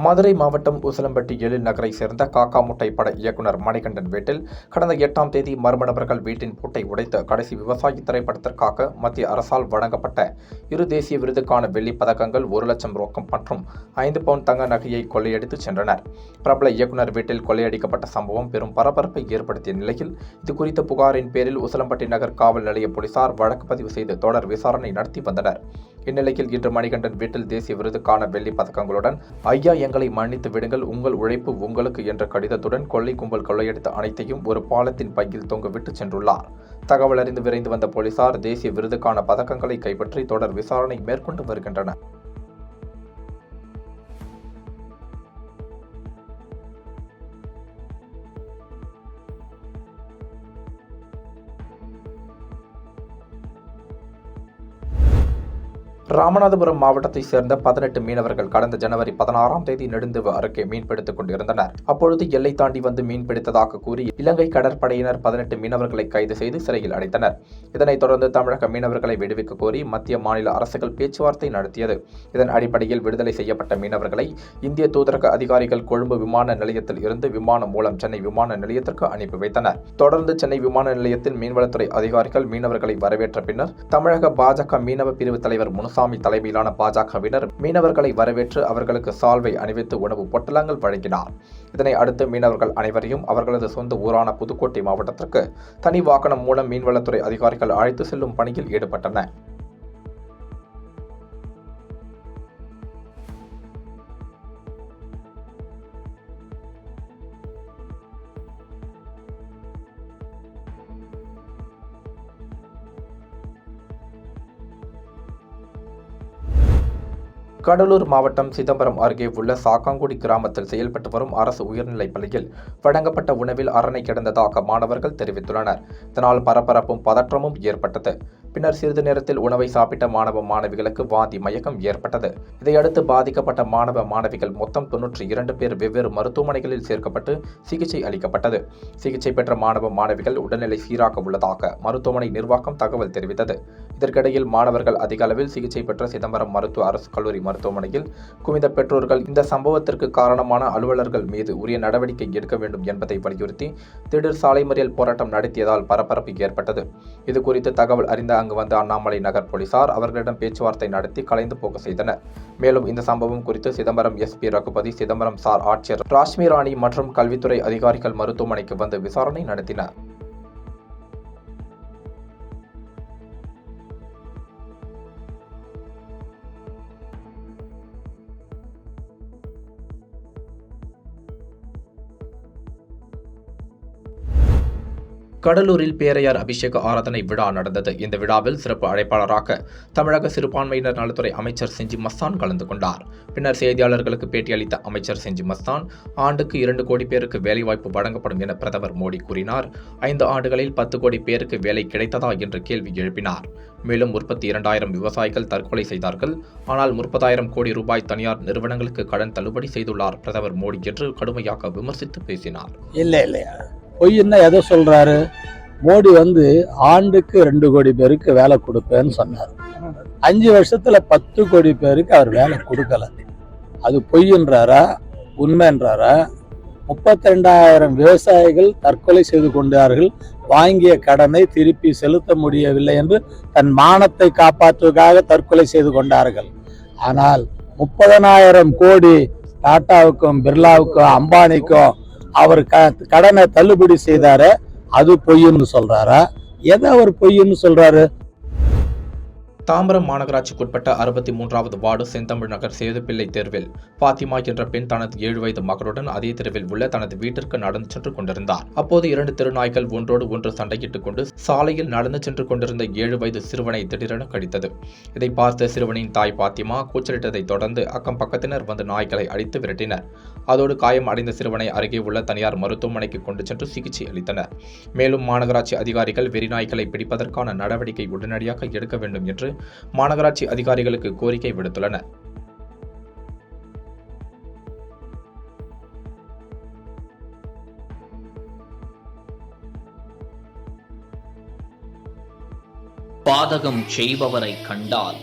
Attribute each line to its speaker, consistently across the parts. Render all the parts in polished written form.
Speaker 1: மதுரை மாவட்டம் உசிலம்பட்டி எழில் நகரை சேர்ந்த காக்கா முட்டை பட இயக்குநர் மணிகண்டன் வீட்டில் கடந்த 8ஆம் தேதி மர்ம நபர்கள் வீட்டின் பூட்டை உடைத்து கடைசி விவசாயி திரைப்படத்திற்காக மத்திய அரசால் வழங்கப்பட்ட 2 தேசிய விருதுக்கான வெள்ளி பதக்கங்கள் 1 லட்சம் ரொக்கம் மற்றும் 5 பவுண்ட் தங்க நகையை கொள்ளையடித்து சென்றனர். பிரபல இயக்குநர் வீட்டில் கொள்ளையடிக்கப்பட்ட சம்பவம் பெரும் பரபரப்பை ஏற்படுத்திய நிலையில் இதுகுறித்த புகாரின் பேரில் உசிலம்பட்டி நகர் காவல் நிலைய போலீசார் வழக்கு பதிவு செய்து தொடர் விசாரணை நடத்தி வந்தனர். இந்நிலையில் இன்று மணிகண்டன் வீட்டில் தேசிய விருதுக்கான வெள்ளி பதக்கங்களுடன் ஐயா எங்களை மன்னித்து விடுங்கள், உங்கள் உழைப்பு உங்களுக்கு என்ற கடிதத்துடன் கொள்ளை கும்பல் கொள்ளையடித்த அனைத்தையும் ஒரு பாலத்தின் பையில் தொங்கவிட்டு சென்றுள்ளார். தகவல் அறிந்து விரைந்து வந்த போலீசார் தேசிய விருதுக்கான பதக்கங்களை கைப்பற்றி தொடர் விசாரணை மேற்கொண்டு வருகின்றனர். ராமநாதபுரம் மாவட்டத்தைச் சேர்ந்த 18 மீனவர்கள் கடந்த ஜனவரி 16ஆம் தேதி நெடுந்தீவு அருகே மீன்பிடித்துக் கொண்டிருந்தனர். அப்பொழுது எல்லை தாண்டி வந்து மீன்பிடித்ததாக கூறி இலங்கை கடற்படையினர் 18 மீனவர்களை கைது செய்து சிறையில் அடைத்தனர். இதனைத் தொடர்ந்து தமிழக மீனவர்களை விடுவிக்க கோரி மத்திய மாநில அரசுகள் பேச்சுவார்த்தை நடத்தியது. இதன் அடிப்படையில் விடுதலை செய்யப்பட்ட மீனவர்களை இந்திய தூதரக அதிகாரிகள் கொழும்பு விமான நிலையத்தில் இருந்து விமானம் மூலம் சென்னை விமான நிலையத்திற்கு அனுப்பி வைத்தனர். தொடர்ந்து சென்னை விமான நிலையத்தில் மீன்வளத்துறை அதிகாரிகள் மீனவர்களை வரவேற்ற பின்னர் தமிழக பாஜக மீனவ பிரிவு தலைவர் முனுசாமி தலைமையிலான பாஜகவினர் மீனவர்களை வரவேற்று அவர்களுக்கு சால்வை அணிவித்து உணவு பொட்டலங்கள் வழங்கினார். இதனை அடுத்து மீனவர்கள் அனைவரையும் அவர்களது சொந்த ஊரான புதுக்கோட்டை மாவட்டத்திற்கு தனி வாகனம் மூலம் மீன்வளத்துறை அதிகாரிகள் அழைத்து செல்லும் பணியில் ஈடுபட்டனர். கடலூர் மாவட்டம் சிதம்பரம் அருகே உள்ள சாக்காங்குடி கிராமத்தில் செயல்பட்டு வரும் அரசு உயர்நிலைப் பள்ளியில் வழங்கப்பட்ட உணவில் அரணை கிடந்ததாக மாணவர்கள் தெரிவித்துள்ளனர். இதனால் பரபரப்பும் பதற்றமும் ஏற்பட்டது. பின்னர் சிறிது நேரத்தில் உணவை சாப்பிட்ட மாணவ மாணவிகளுக்கு வாந்தி மயக்கம் ஏற்பட்டது. இதையடுத்து பாதிக்கப்பட்ட மாணவ மாணவிகள் மொத்தம் 92 பேர் வெவ்வேறு மருத்துவமனைகளில் சேர்க்கப்பட்டு சிகிச்சை அளிக்கப்பட்டது. சிகிச்சை பெற்ற மாணவ மாணவிகள் உடல்நிலை சீராக உள்ளதாக மருத்துவமனை நிர்வாகம் தகவல் தெரிவித்தது. இதற்கிடையில் மாணவர்கள் அதிக அளவில் சிகிச்சை பெற்ற சிதம்பரம் மருத்துவ அரசு கல்லூரி மருத்துவமனையில் குவிந்த பெற்றோர்கள் இந்த சம்பவத்திற்கு காரணமான அலுவலர்கள் மீது உரிய நடவடிக்கை எடுக்க வேண்டும் என்பதை வலியுறுத்தி திடீர் சாலை மறியல் போராட்டம் நடத்தியதால் பரபரப்பு ஏற்பட்டது. இதுகுறித்து தகவல் அறிந்த அங்கு வந்த அண்ணாமலை நகர் போலீசார் அவர்களிடம் பேச்சுவார்த்தை நடத்தி கலைந்து போக செய்தனர். மேலும் இந்த சம்பவம் குறித்து சிதம்பரம் SP ரகுபதி, சிதம்பரம் சார் ஆட்சியர் ராஷ்மி ராணி மற்றும் கல்வித்துறை அதிகாரிகள் மருத்துவமனைக்கு வந்து விசாரணை நடத்தினர். கடலூரில் பேரையார் அபிஷேக ஆராதனை விழா நடந்தது. இந்த விழாவில் சிறப்பு அழைப்பாளராக தமிழக சிறுபான்மையினர் நலத்துறை அமைச்சர் செஞ்சி மஸ்தான் கலந்து கொண்டார். பின்னர் செய்தியாளர்களுக்கு பேட்டியளித்த அமைச்சர் செஞ்சி மஸ்தான், ஆண்டுக்கு 2 கோடி பேருக்கு வேலைவாய்ப்பு வழங்கப்படும் என பிரதமர் மோடி கூறினார். 5 ஆண்டுகளில் 10 கோடி பேருக்கு வேலை கிடைத்ததா என்று கேள்வி எழுப்பினார். மேலும் 32,000 விவசாயிகள் தற்கொலை செய்தார்கள். ஆனால் 30,000 கோடி ரூபாய் தனியார் நிறுவனங்களுக்கு கடன் தள்ளுபடி செய்துள்ளார் பிரதமர் மோடி என்று கடுமையாக விமர்சித்து பேசினார்.
Speaker 2: இல்லையா பொய்ன்னா எதை சொல்றாரு? மோடி ஆண்டுக்கு 2 கோடி பேருக்கு வேலை கொடுப்பேன்னு சொன்னார். 5 வருஷத்துல 10 கோடி பேருக்கு அவர் வேலை கொடுக்கல. அது பொய்ன்றாரா உண்மைன்றாரா? 32,000 விவசாயிகள் தற்கொலை செய்து கொண்டார்கள். வாங்கிய கடனை திருப்பி செலுத்த முடியவில்லை என்று தன் மானத்தை காப்பாற்றுவதற்காக தற்கொலை செய்து கொண்டார்கள். ஆனால் 30,000 கோடி டாட்டாவுக்கும் பிர்லாவுக்கும் அம்பானிக்கும் அவர் கடனை தள்ளுபடி செய்தாரு, அது பொய்ன்னு சொல்றாரா? எதை அவர் பொய்ன்னு சொல்றாரு?
Speaker 1: தாம்பரம் மாநகராட்சிக்குட்பட்ட 63வது வார்டு செந்தமிழ் நகர் சேதுப்பிள்ளை தெருவில் பாத்திமா என்ற பெண் தனது 7 வயது மகளுடன் அதே தெருவில் உள்ள தனது வீட்டிற்கு நடந்து சென்று கொண்டிருந்தார். அப்போது 2 தெருநாய்கள் ஒன்றோடு ஒன்று சண்டையிட்டுக் கொண்டு சாலையில் நடந்து சென்று கொண்டிருந்த 7 வயது சிறுவனை திடீரென கடித்தது. இதை பார்த்த சிறுவனின் தாய் பாத்திமா கூச்சலிட்டதை தொடர்ந்து அக்கம் பக்கத்தினர் வந்து நாய்களை அடித்து விரட்டினர். அதோடு காயம் அடைந்த சிறுவனை அருகே உள்ள தனியார் மருத்துவமனைக்கு கொண்டு சென்று சிகிச்சை அளித்தனர். மேலும் மாநகராட்சி அதிகாரிகள் வெறிநாய்களை பிடிப்பதற்கான நடவடிக்கை உடனடியாக எடுக்க வேண்டும் என்று மாநகராட்சி அதிகாரிகளுக்கு கோரிக்கை விடுத்துள்ளனர்.
Speaker 3: பாதகம் செய்பவரை கண்டால்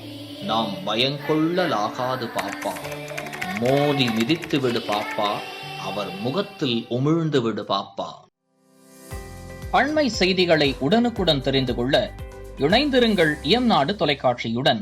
Speaker 3: நாம் பயங்கொள்ளலாகாது பாப்பா. மோதி மிதித்து விடு பாப்பா, அவர் முகத்தில் உமிழ்ந்து விடு பாப்பா. அண்மை செய்திகளை உடனுக்குடன் தெரிந்து கொள்ள இணைந்திருங்கள் இயம்நாடு தொலைக்காட்சியுடன்.